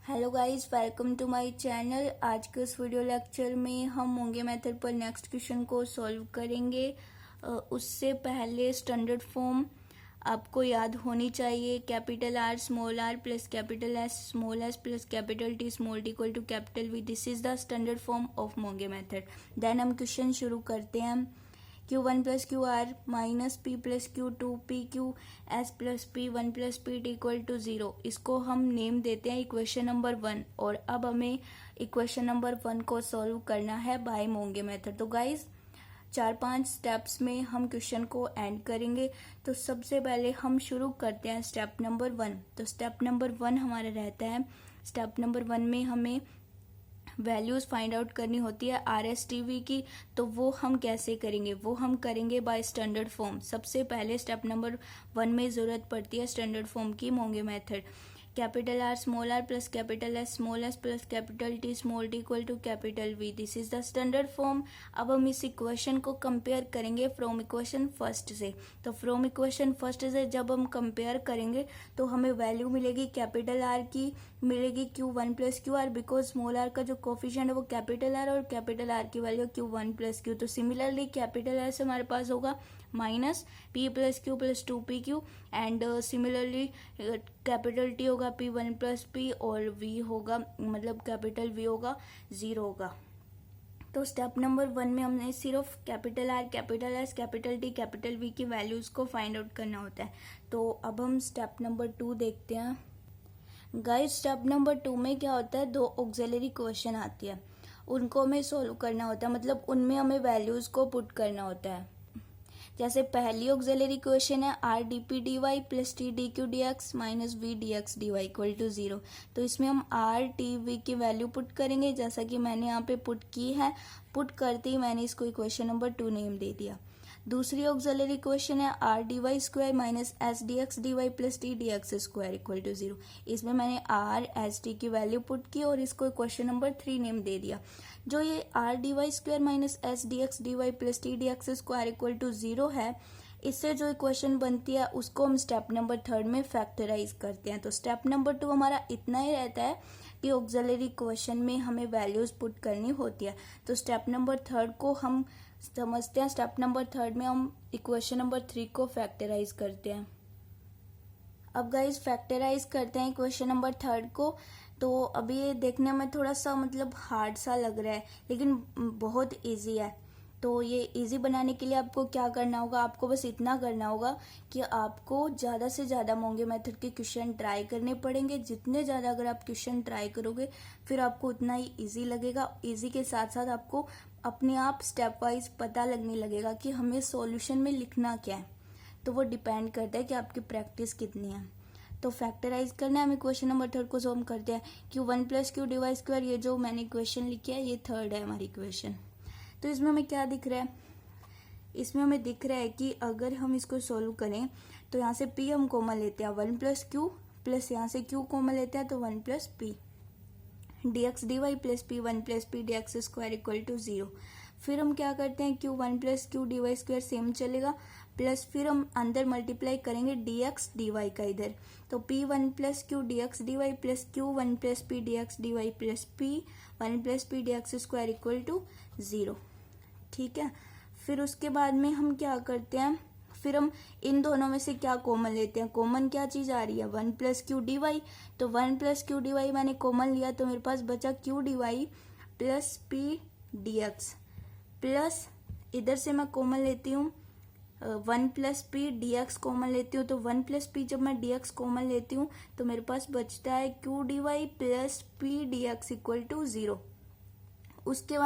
Hello guys, welcome to my channel. आज के इस वीडियो लेक्चर में हम मोंगे मेथड पर नेक्स्ट क्वेश्चन को सॉल्व करेंगे। उससे पहले स्टैंडर्ड फॉर्म आपको याद होनी चाहिए। Capital R small R plus capital S small S plus capital T small T equal to capital V. This is the standard form of Monge method. Then हम question शुरू करते हैं। Q1 plus Q R minus P plus Q to P Q S plus P one plus P T equal to zero. इसको हम name देते हैं equation number 1। और अब हमें इक्वेशन नंबर 1 को सॉल्व करना है बाय मोंगे मेथड। तो गाइज 4-5 स्टेप्स में हम क्वेश्चन को एंड करेंगे। तो सबसे पहले हम शुरू करते हैं स्टेप नंबर 1। तो स्टेप नंबर 1 हमारा रहता है, स्टेप नंबर 1 में हमें वैल्यूज फाइंड आउट करनी होती है आर एस टी वी की। तो वो हम कैसे करेंगे, वो हम करेंगे बाय स्टैंडर्ड फॉर्म। सबसे पहले स्टेप नंबर 1 में ज़रूरत पड़ती है स्टैंडर्ड फॉर्म की, Monge method. Capital R small R plus capital S small S plus capital T small T equal to capital V. This is the standard form. अब हम इस इक्वेशन को कंपेयर करेंगे फ्रॉम इक्वेशन फर्स्ट से। तो from equation first से जब हम कंपेयर करेंगे तो हमें वैल्यू मिलेगी कैपिटल आर की मिलेगी Q1 plus Q R, because small R का जो कोफिशिएंट है वो कैपिटल आर और कैपिटल आर की वैल्यू Q1 प्लस क्यू। तो सिमिलरली कैपिटल आर से हमारे पास होगा minus P plus Q plus two P Q and similarly capital T होगा P1 प्लस पी और V होगा, मतलब कैपिटल V होगा 0 होगा। तो स्टेप नंबर 1 में हमने सिर्फ capital R capital S capital T capital V की वैल्यूज को फाइंड आउट करना होता है। तो अब हम स्टेप नंबर 2 देखते हैं। गाइस स्टेप नंबर 2 में क्या होता है, 2 ऑक्सिलरी क्वेश्चन आती है, उनको हमें सोल्व करना होता है, मतलब उनमें हमें वैल्यूज को पुट करना होता है। जैसे पहली ऑक्सिलरी क्वेश्चन है R D P D Y plus T D Q D X minus V D X D Y equal to 0। तो इसमें हम आर टी वी की वैल्यू पुट करेंगे, जैसा कि मैंने यहाँ पे पुट की है। पुट करते ही मैंने इसको इक्वेशन नंबर 2 नेम दे दिया। दूसरी ऑक्सिलरी क्वेश्चन है R D Y square minus S D X D Y plus T D X square equal to 0। इसमें मैंने आर एस टी की वैल्यू पुट की और इसको क्वेश्चन नंबर 3 नेम दे दिया। जो ये R D Y square minus S D X D Y plus T D X square equal to 0 है, इससे जो इक्वेशन बनती है उसको हम स्टेप नंबर 3 में फैक्टराइज करते हैं। तो स्टेप नंबर 2 हमारा इतना ही रहता है कि ऑक्सिलरी क्वेश्चन में हमें वैल्यूज पुट करनी होती है। तो स्टेप नंबर 3 को हम समझते हैं। स्टेप नंबर 3 में हम इक्वेशन नंबर 3 को फैक्टराइज करते हैं। अब गाइज फैक्टराइज करते हैं इक्वेशन नंबर 3 को। तो अभी ये देखने में थोड़ा सा मतलब हार्ड सा लग रहा है, लेकिन बहुत इजी है। तो ये इजी बनाने के लिए आपको क्या करना होगा, आपको बस इतना करना होगा कि आपको ज़्यादा से ज़्यादा मोंगे मेथड के क्वेश्चन ट्राई करने पड़ेंगे। जितने ज़्यादा अगर आप क्वेश्चन ट्राई करोगे फिर आपको उतना ही इजी लगेगा। इजी के साथ साथ आपको अपने आप स्टेप वाइज पता लगने लगेगा कि हमें सॉल्यूशन में लिखना क्या है। तो वो डिपेंड करता है कि आपकी प्रैक्टिस कितनी है। तो फैक्टराइज करना है, हमें क्वेश्चन नंबर 3 को सॉल्व करते हैं। Q1 plus Q Dibai square, ये जो मैंने इक्वेशन लिखी है ये 3rd है हमारी इक्वेशन। तो इसमें हमें क्या दिख रहा है, इसमें हमें दिख रहा है कि अगर हम इसको सॉल्व करें तो यहाँ से P हम कॉमन लेते हैं 1 प्लस क्यू प्लस यहाँ से Q कॉमन लेते हैं तो 1 plus P D X D Y plus P 1 plus P D X square equal to 0। फिर हम क्या करते हैं, Q1 plus Q D Y square same चलेगा, प्लस फिर हम अंदर मल्टीप्लाई करेंगे डी एक्स डी वाई का इधर। तो P1 plus Q D X D Y plus Q1 plus P D X D Y plus P1 plus P D X square equal to 0। ठीक है। फिर उसके बाद में हम क्या करते हैं, फिर हम इन दोनों में से क्या कॉमन लेते हैं। कॉमन क्या चीज आ रही है, 1 प्लस क्यू डी वाई। तो 1 प्लस क्यू डी वाई मैंने कॉमन लिया तो मेरे पास बचा Q D Y plus P D X, plus इधर से मैं कॉमन लेती हूँ 1 plus P D X common लेती हूँ। तो 1 प्लस पी जब मैं डी एक्स कॉमन लेती हूँ तो मेरे पास बचता है Q D Y plus P D X equal to 0। उसके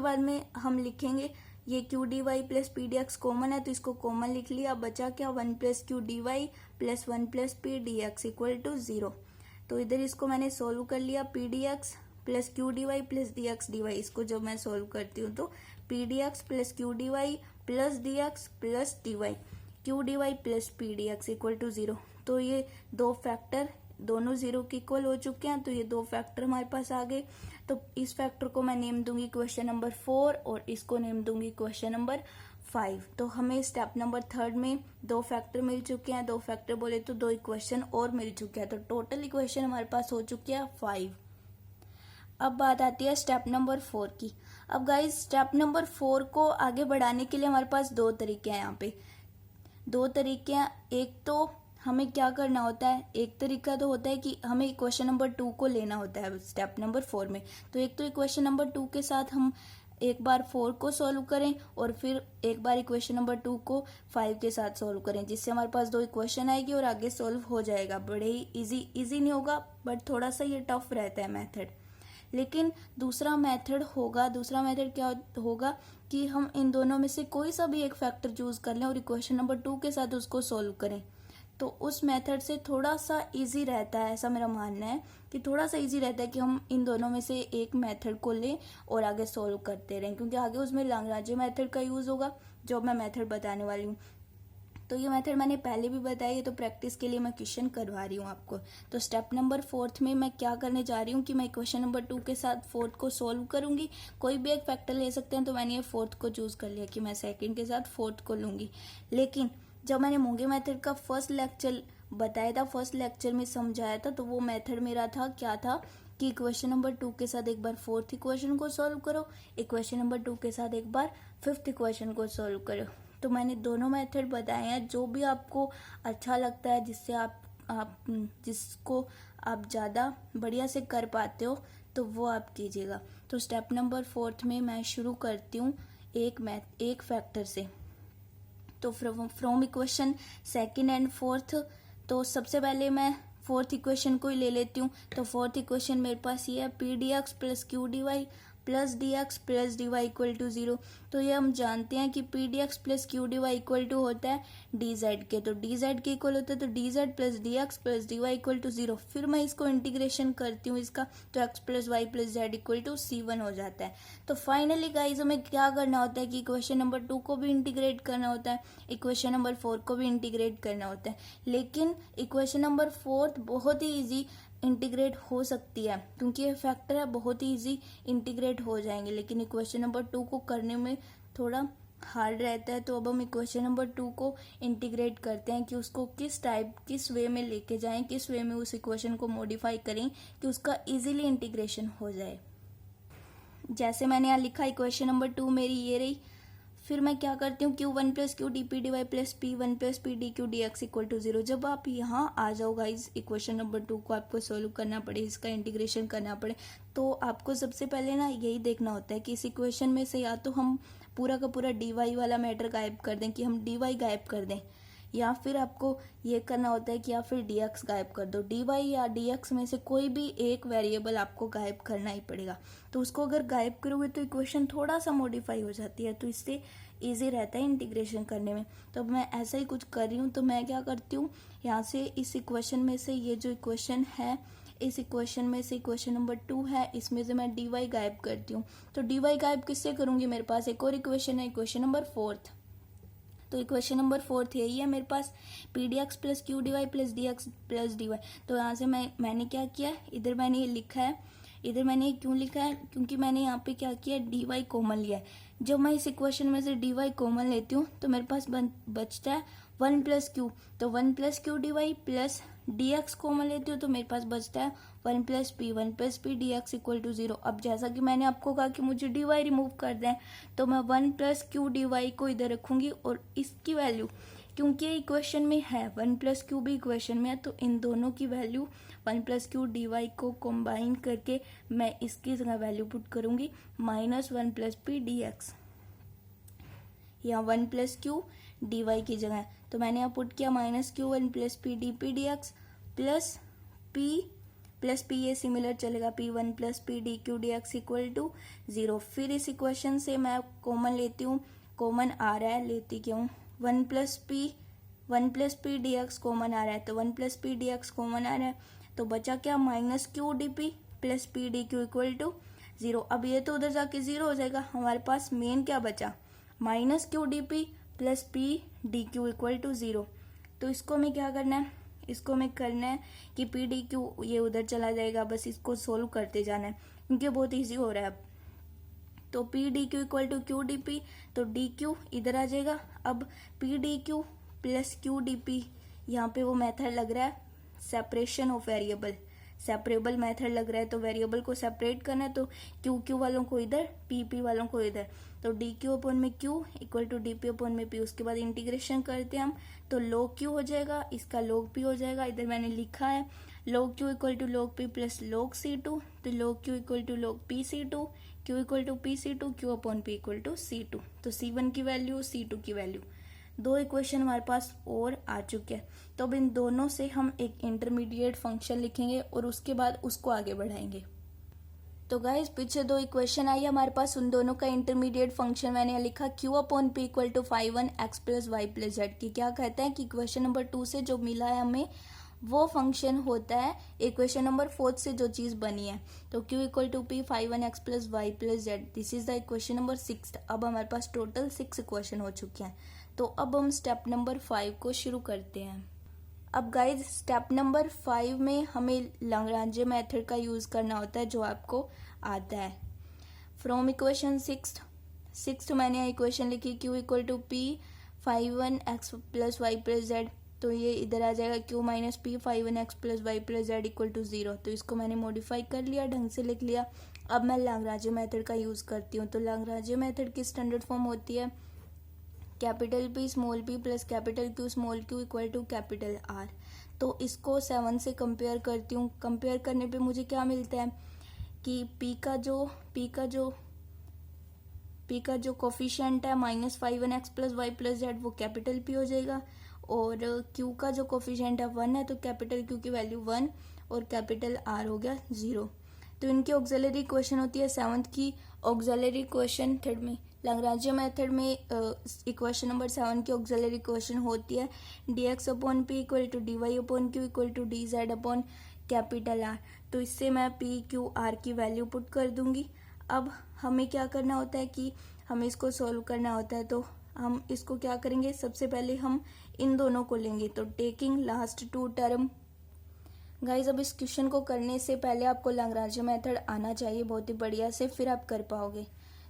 बाद में हम लिखेंगे ये Q D Y plus P D X common है तो इसको कॉमन लिख लिया। बचा क्या, 1 plus Q D Y plus 1 plus P D X equal to 0। तो इधर इसको मैंने सोल्व कर लिया, P D X plus Q D Y plus D X D Y. इसको जब मैं सोल्व करती हूँ तो P D X plus Q D Y plus D X plus D Y, Q D Y plus P D X equal to 0। तो ये दो factor दोनों 0 के इक्वल हो चुके हैं। तो ये दो फैक्टर हमारे पास आ गए। तो इस फैक्टर को मैं नेम दूंगी क्वेश्चन नंबर 4 और इसको नेम दूंगी क्वेश्चन नंबर 5। तो हमें स्टेप नंबर 3 में 2 फैक्टर मिल चुके हैं, 2 फैक्टर बोले तो 2 इक्वेशन और मिल चुके हैं, तो टोटल इक्वेशन हमारे पास हो चुकी है 5। अब बात आती है स्टेप नंबर 4 की। अब गाइज स्टेप नंबर 4 को आगे बढ़ाने के लिए हमारे पास 2 तरीके हैं। यहाँ पे 2 तरीके हैं। एक तो हमें क्या करना होता है, एक तरीका तो होता है कि हमें इक्वेशन नंबर 2 को लेना होता है स्टेप नंबर 4 में। तो एक तो इक्वेशन नंबर 2 के साथ हम एक बार 4 को सॉल्व करें और फिर एक बार इक्वेशन नंबर 2 को 5 के साथ सॉल्व करें, जिससे हमारे पास 2 इक्वेशन आएगी और आगे सॉल्व हो जाएगा। बड़े ही इजी नहीं होगा, बट थोड़ा सा ये टफ रहता है मेथड। लेकिन दूसरा मेथड क्या होगा कि हम इन दोनों में से कोई सा भी एक फैक्टर चूज कर लें और इक्वेशन नंबर 2 के साथ उसको सॉल्व करें। तो उस मेथड से थोड़ा सा इजी रहता है, ऐसा मेरा मानना है कि थोड़ा सा इजी रहता है कि हम इन दोनों में से एक मेथड को लें और आगे सॉल्व करते रहें, क्योंकि आगे उसमें लाग्रांज मेथड का यूज होगा जो मैं मेथड बताने वाली हूँ। तो ये मेथड मैंने पहले भी बताई है, तो प्रैक्टिस के लिए मैं क्वेश्चन करवा रही हूँ आपको। तो स्टेप नंबर 4 में मैं क्या करने जा रही हूँ कि मैं क्वेश्चन नंबर 2 के साथ 4 को सॉल्व करूंगी। कोई भी एक फैक्टर ले सकते हैं, तो मैंने ये 4 को चूज कर लिया कि मैं सेकंड के साथ 4 को लूंगी। लेकिन जब मैंने मूंगे मेथड का फर्स्ट लेक्चर बताया था, फर्स्ट लेक्चर में समझाया था, तो वो मेथड मेरा था क्या था कि इक्वेशन नंबर 2 के साथ एक बार 4th इक्वेशन को सॉल्व करो, इक्वेशन नंबर 2 के साथ एक बार 5th इक्वेशन को सॉल्व करो। तो मैंने दोनों मेथड बताए हैं, जो भी आपको अच्छा लगता है, जिससे आप जिसको आप ज़्यादा बढ़िया से कर पाते हो, तो वो आप कीजिएगा। तो स्टेप नंबर 4 में मैं शुरू करती हूँ एक फैक्टर से। तो from equation second and 4th, तो सबसे पहले मैं 4th इक्वेशन को ही ले लेती हूँ। तो 4th इक्वेशन मेरे पास ये है, P D X plus Q D Y plus D X plus D Y equal to 0। तो ये हम जानते हैं कि P D X plus Q D Y equal to होता है डी जेड के, तो डी जेड के इक्वल होता है, तो D Z plus D X plus D Y equal to 0। फिर मैं इसको इंटीग्रेशन करती हूँ इसका, तो X plus Y plus Z equal to C1 हो जाता है। तो फाइनली गाइज हमें क्या करना होता है कि इक्वेशन नंबर 2 को भी इंटीग्रेट करना होता है, इक्वेशन नंबर 4 को भी इंटीग्रेट करना होता है। लेकिन इक्वेशन नंबर 4 बहुत ही ईजी इंटीग्रेट हो सकती है, क्योंकि ये फैक्टर है, बहुत ही इजी इंटीग्रेट हो जाएंगे। लेकिन इक्वेशन नंबर 2 को करने में थोड़ा हार्ड रहता है। तो अब हम इक्वेशन नंबर 2 को इंटीग्रेट करते हैं कि उसको किस वे में लेके जाएं, किस वे में उस इक्वेशन को मॉडिफाई करें कि उसका इजीली इंटीग्रेशन हो जाए। जैसे मैंने यहाँ लिखा इक्वेशन नंबर 2 मेरी ये रही। फिर मैं क्या करती हूँ, Q1 plus Q D P D Y plus P1 plus P D Q D X equal to 0। जब आप यहाँ आ जाओ गाइज, इक्वेशन नंबर 2 को आपको सोल्व करना पड़े, इसका इंटीग्रेशन करना पड़े, तो आपको सबसे पहले ना यही देखना होता है कि इस इक्वेशन में से या तो हम पूरा का पूरा डी वाई वाला मैटर गायब कर दें, कि हम डी वाई गायब कर दें, या फिर आपको ये करना होता है कि या फिर डी एक्स गायब कर दो। डी वाई या डी एक्स में से कोई भी एक वेरिएबल आपको गायब करना ही पड़ेगा। तो उसको अगर गायब करोगे तो इक्वेशन थोड़ा सा मॉडिफाई हो जाती है, तो इससे ईजी रहता है इंटीग्रेशन करने में। तो मैं ऐसा ही कुछ कर रही हूँ। तो मैं क्या करती हूँ, यहाँ से इस इक्वेशन में से ये जो इक्वेशन है, इस इक्वेशन में से इक्वेशन नंबर 2 है, इसमें से मैं डी वाई गायब करती हूँ। तो डी वाई गायब किससे करूँगी, मेरे पास एक और इक्वेशन है, इक्वेशन नंबर 4। तो इक्वेशन नंबर 4 यही है मेरे पास, P D X plus Q D Y plus D X plus D Y. तो यहाँ से मैंने क्या किया, इधर मैंने ये लिखा है, इधर मैंने ये क्यों लिखा है, क्योंकि मैंने यहाँ पे क्या किया, डी वाई कॉमन लिया है। जब मैं इस इक्वेशन में से डी वाई कॉमन लेती हूँ तो मेरे पास बचता है 1 प्लस क्यू। तो 1 plus Q D Y plus D X common लेती हूँ तो मेरे पास बचता है 1 plus P D X equal to 0। अब जैसा कि मैंने आपको कहा कि मुझे डी वाई रिमूव कर दें, तो मैं 1 प्लस क्यू डी वाई को इधर रखूंगी और इसकी वैल्यू, क्योंकि ये इक्वेशन में है, 1 प्लस क्यू भी इक्वेशन में है, तो इन दोनों की value 1 plus Q D Y को कंबाइन करके मैं इसकी जगह वैल्यू पुट करूंगी -1 प्लस पी डी एक्स, या 1 प्लस क्यू डी वाई की जगह। तो मैंने यहाँ पुट किया -Q1 plus P D X plus P ये सिमिलर चलेगा, P1 plus P D Q D X equal to 0। फिर इस इक्वेशन से मैं कॉमन लेती हूँ, कॉमन आ रहा है, लेती क्यों, 1 plus P D X common आ रहा है, तो 1 plus P D X common आ रहा है, तो बचा क्या, -Q D P plus P D Q equal to 0। अब ये तो उधर जाके 0 हो जाएगा, हमारे पास मेन क्या बचा, -Q D P plus P D Q equal to 0। तो इसको हमें क्या करना है, इसको हमें करना है कि पी डी क्यू ये उधर चला जाएगा, बस इसको सोल्व करते जाना है, क्योंकि बहुत ईजी हो रहा है अब। तो P D Q equal to q D p, तो डी क्यू इधर आ जाएगा। अब p D q plus Q D p, यहाँ पे वो मेथड लग रहा है separation of variable, separable method लग रहा है, तो वेरिएबल को सेपरेट करना है, तो क्यू क्यू वालों को इधर, पी पी वालों को इधर, तो डी क्यू अपॉन में q equal to d p upon में पी। उसके बाद इंटीग्रेशन करते हैं हम, तो log क्यू हो जाएगा, इसका log पी हो जाएगा। इधर मैंने लिखा है log q equal to log p plus log c two, तो log q equal to log p c two, q equal to p c two, q upon p equal to c two. तो c one की value, c two की value, दो equation हमारे पास और आ चुके हैं। तो अब इन दोनों से हम एक इंटरमीडिएट फंक्शन लिखेंगे और उसके बाद उसको आगे बढ़ाएंगे। तो गाइज पीछे दो इक्वेशन आई हमारे पास, उन दोनों का इंटरमीडिएट फंक्शन मैंने लिखा q upon p equal to 5 x plus Y plus z की। क्या कहते हैं कि इक्वेशन नंबर 2 से जो मिला है हमें वो फंक्शन होता है इक्वेशन नंबर 4 से जो चीज बनी है। तो q equal to p 5 x plus Y plus z, this is the equation number 6। अब हमारे पास टोटल 6 इक्वेशन हो चुके हैं। तो अब हम स्टेप नंबर 5 को शुरू करते हैं। अब गाइज स्टेप नंबर 5 में हमें लाग्रांज मेथड का यूज करना होता है जो आपको आता है। फ्रॉम इक्वेशन 6 मैंने इक्वेशन लिखी q equal to p 5 x plus Y plus z, तो ये इधर आ जाएगा q minus p 5 x plus Y plus Z equal to 0। तो इसको मैंने मॉडिफाई कर लिया, ढंग से लिख लिया। अब मैं लाग्रांज मेथड का यूज करती हूँ। तो लाग्रांज मेथड की स्टैंडर्ड फॉर्म होती है capital P small p plus capital Q small q equal to capital R. तो इसको 7 से कंपेयर करती हूँ। कंपेयर करने पे मुझे क्या मिलता है कि पी का जो कोफिशिएंट है -5 x plus Y plus z वो कैपिटल पी हो जाएगा, और क्यू का जो कोफिशिएंट है 1 है, तो कैपिटल क्यू की वैल्यू 1 और कैपिटल आर हो गया 0। तो इनकी ऑक्सिलरी इक्वेशन होती है 7th की ऑक्सिलरी इक्वेशन थर्ड में लाग्रांज मेथड में इक्वेशन नंबर 7 की ऑक्सिलरी इक्वेशन होती है dx upon p equal to dy upon q equal to dz upon capital R. तो इससे मैं पी क्यू आर की वैल्यू पुट कर दूंगी। अब हमें क्या करना होता है कि हमें इसको सॉल्व करना होता है। तो हम इसको क्या करेंगे, सबसे पहले हम इन दोनों को लेंगे। तो टेकिंग लास्ट 2 टर्म, गाइज अब इस क्वेश्चन को करने से पहले आपको लाग्रांज मेथड आना चाहिए बहुत ही बढ़िया से, फिर आप कर पाओगे।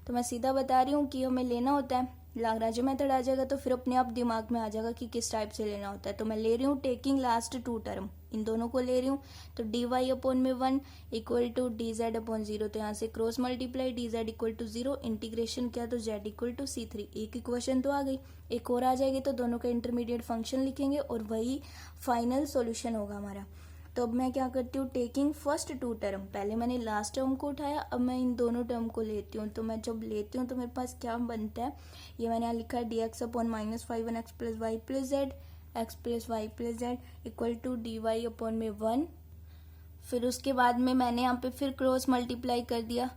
तो मैं सीधा बता रही हूँ कि हमें लेना होता है, लाग्रांज मेथड आ जाएगा तो फिर अपने आप दिमाग में आ जाएगा कि किस टाइप से लेना होता है। तो मैं ले रही हूँ टेकिंग लास्ट 2 टर्म, इन दोनों को ले रही हूँ। तो डी वाई अपॉन में 1 equal to d z upon 0, तो यहाँ से cross multiply d z equal to 0, integration किया तो जेड इक्वल टू C3। एक इक्वेशन तो आ गई, एक और आ जाएगी, तो दोनों का इंटरमीडिएट फंक्शन लिखेंगे और वही फाइनल सोल्यूशन होगा हमारा। तो अब मैं क्या करती हूँ, टेकिंग फर्स्ट 2 टर्म, पहले मैंने लास्ट टर्म को उठाया, अब मैं इन दोनों टर्म को लेती हूँ। तो मैं जब लेती हूँ तो मेरे पास क्या बनता है, ये मैंने यहाँ लिखा है dx upon -5 x plus Y plus z, x plus Y plus Z equal to D y upon में 1। फिर उसके बाद में मैंने यहाँ पे फिर क्रॉस मल्टीप्लाई कर दिया।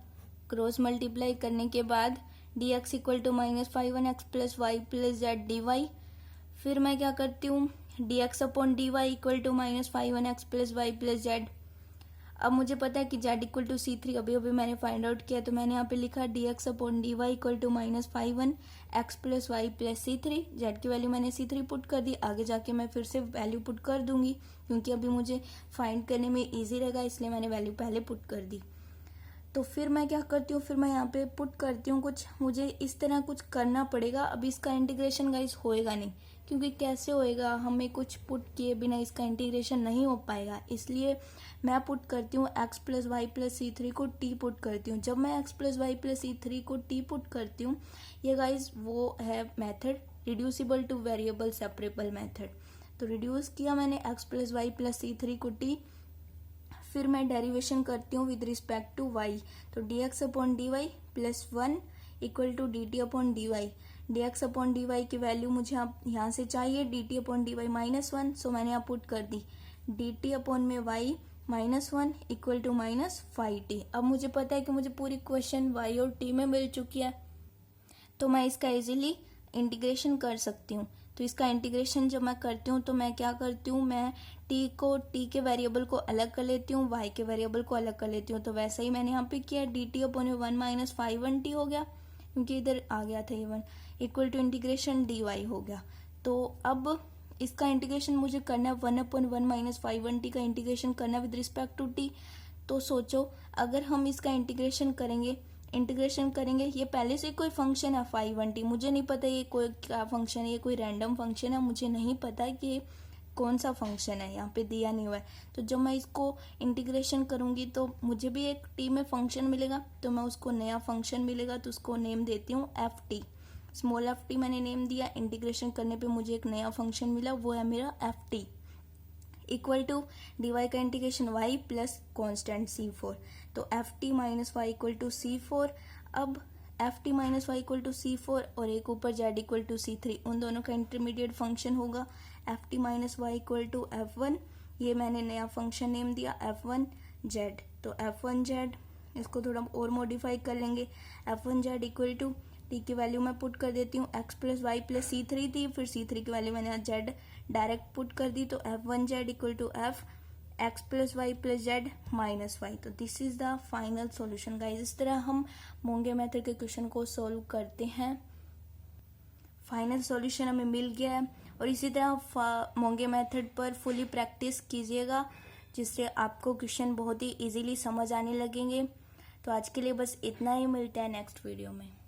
क्रॉस मल्टीप्लाई करने के बाद dx equal to -5 x plus Y plus z d y. फिर मैं क्या करती हूँ, dx upon dy equal to -5 x plus Y plus z. अब मुझे पता है कि z इक्वल टू C3 अभी अभी मैंने फाइंड आउट किया, तो मैंने यहाँ पे लिखा dx upon dy equal to -5 x plus Y plus C3। z की वैल्यू मैंने C3 पुट कर दी, आगे जाके मैं फिर से वैल्यू पुट कर दूंगी क्योंकि अभी मुझे फाइंड करने में ईजी रहेगा, इसलिए मैंने वैल्यू पहले पुट कर दी। तो फिर मैं क्या करती हूँ, फिर मैं यहाँ पे पुट करती हूँ कुछ, मुझे इस तरह कुछ करना पड़ेगा। अभी इसका इंटीग्रेशन गाइस होएगा नहीं, क्योंकि कैसे होएगा, हमें कुछ पुट किए बिना इसका इंटीग्रेशन नहीं हो पाएगा। इसलिए मैं पुट करती हूँ x plus Y plus C3 को t पुट करती हूँ। जब मैं x plus Y plus C3 को t पुट करती हूँ, ये गाइस वो है method reducible two variable separable method. तो रिड्यूस किया मैंने x plus Y plus C3 को t, फिर मैं डेरिवेशन करती हूँ विद रिस्पेक्ट टू y। तो dx upon dy plus 1 equal to dt upon dy। dx upon dy की वैल्यू मुझे यहाँ से चाहिए dt अपॉन dy -1, सो मैंने यहाँ पुट कर दी dt अपॉन में y -1 इक्वल टू -5t। अब मुझे पता है कि मुझे पूरी क्वेश्चन y और t में मिल चुकी है, तो मैं इसका इजीली इंटीग्रेशन कर सकती हूँ। तो इसका इंटीग्रेशन जब मैं करती हूँ तो मैं क्या करती हूँ, मैं t के वेरिएबल को अलग कर लेती हूँ, y के वेरिएबल को अलग कर लेती हूँ। तो वैसे ही मैंने यहाँ पे किया dt अपॉन 1 -5t हो गया, क्योंकि इधर आ गया था ये 1 इक्वल टू इंटीग्रेशन dy हो गया। तो अब इसका इंटीग्रेशन मुझे करना है 1 अपॉन 1 -5t का इंटीग्रेशन करना है विद रिस्पेक्ट टू t। तो सोचो अगर हम इसका इंटीग्रेशन करेंगे इंटीग्रेशन करेंगे। ये पहले से कोई फंक्शन है phi1t, मुझे नहीं पता ये कोई क्या फंक्शन है, ये कोई रैंडम फंक्शन है, मुझे नहीं पता कि ये कौन सा फंक्शन है, यहाँ पे दिया नहीं हुआ है। तो जब मैं इसको इंटीग्रेशन करूँगी तो मुझे भी एक टी में फंक्शन मिलेगा, तो मैं उसको नया फंक्शन मिलेगा तो उसको नेम देती हूँ F T. Small F T मैंने नेम दिया, इंटीग्रेशन करने पे मुझे एक नया फंक्शन मिला, वो है मेरा F T. Equal to D Y का integration Y plus constant C4, तो F T minus Y equal to C4। अब F T minus Y equal to C4 और एक ऊपर जेड इक्वल टू C3, उन दोनों का इंटरमीडिएट फंक्शन होगा f T minus Y equal to F1। ये मैंने नया फंक्शन नेम दिया F1 जेड, तो F1 जेड इसको थोड़ा और मॉडिफाई कर लेंगे। F1 Z equal to t की वैल्यू मैं पुट कर देती हूँ x plus Y plus C3 थी, फिर C3 की वैल्यू मैंने जेड डायरेक्ट पुट कर दी, तो F1 Z equal to F x plus Y plus Z minus Y. तो this is the final solution guys. इस तरह हम मोंगे मेथड के क्वेश्चन को सॉल्व करते हैं। फाइनल सॉल्यूशन हमें मिल गया है, और इसी तरह मोंगे मेथड पर फुली प्रैक्टिस कीजिएगा, जिससे आपको क्वेश्चन बहुत ही इजीली समझ आने लगेंगे। तो आज के लिए बस इतना ही, मिलते हैं नेक्स्ट वीडियो में।